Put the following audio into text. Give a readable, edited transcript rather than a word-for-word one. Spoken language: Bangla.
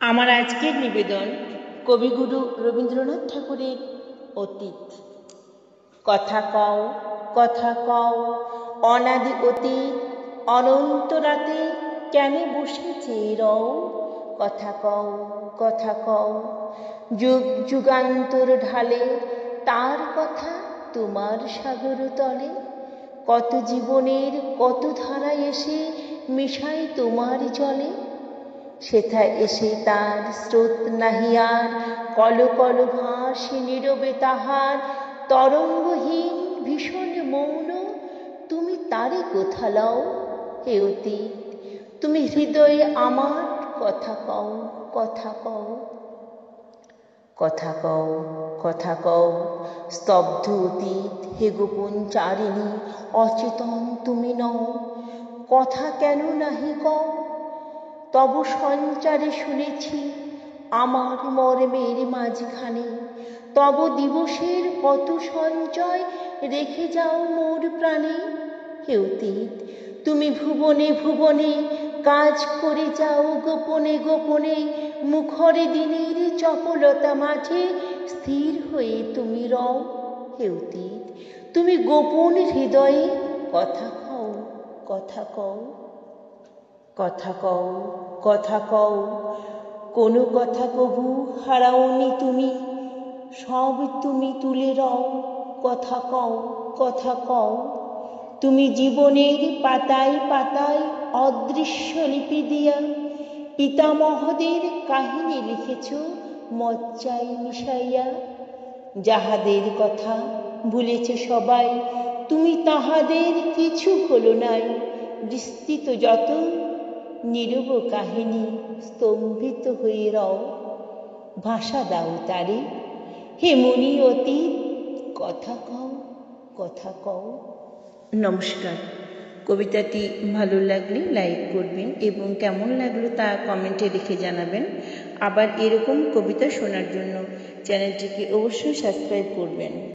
আমার আজকের নিবেদন কবিগুরু রবীন্দ্রনাথ ঠাকুরের অতীত। কথা কও, কথা কও, অনাদি অতীত অনন্ত রাতে কেন বসে চেয়ে রও? কথা কও, কথা কও, যুগ যুগান্তর ঢালে তার কথা তোমার সাগর তলে। কত জীবনের কত ধারা এসে মিশাই তোমার জলে। সেথা এসে তার স্রোত নাহিয়ার কল কল ভাস নীরবে তাহার তরঙ্গহীন ভীষণ মৌন। তুমি তারে কোথা লও হে অতীত? তুমি হৃদয়ে আমার কথা কও, কথা কও, কথা কও, কথা কও। স্তব্ধ অতীত হে গোপন চারিণী, অচেতন তুমি নও, কথা কেন নাহি কও? তব সঞ্চারে শুনেছি আমার মর্মের মাঝখানে, তব দিবসের কত সঞ্চয় রেখে যাও মোর প্রাণে। হে অতীত, তুমি ভুবনে ভুবনে কাজ করে যাও গোপনে গোপনে, মুখরে দিনের চপলতা মাঝে স্থির হয়ে তুমি রও। হে অতীত, তুমি গোপন হৃদয়ে কথা কও, কথা কও, কথা কও, কথা কও। কোনো কথা কবু হারাওনি তুমি, সব তুমি তুলে রও। কথা কও, কথা কও। তুমি জীবনের পাতায় পাতায় অদৃশ্য লিপি দিয়া পিতামহদের কাহিনী লিখেছ মজ্জায় মিশাইয়া। যাহাদের কথা ভুলেছে সবাই, তুমি তাহাদের কিছু ভুলো নাই। বিস্তৃত যত নীরব কাহিনী স্তম্ভিত হয়ে রও। ভাষা দাও তারে হে মনি অতীত, কথা কও, কথা কও। নমস্কার। কবিতাটি ভালো লাগলে লাইক করবেন এবং কেমন লাগলো তা কমেন্টে লিখে জানাবেন। আবার এরকম কবিতা শোনার জন্য চ্যানেলটিকে অবশ্যই সাবস্ক্রাইব করবেন।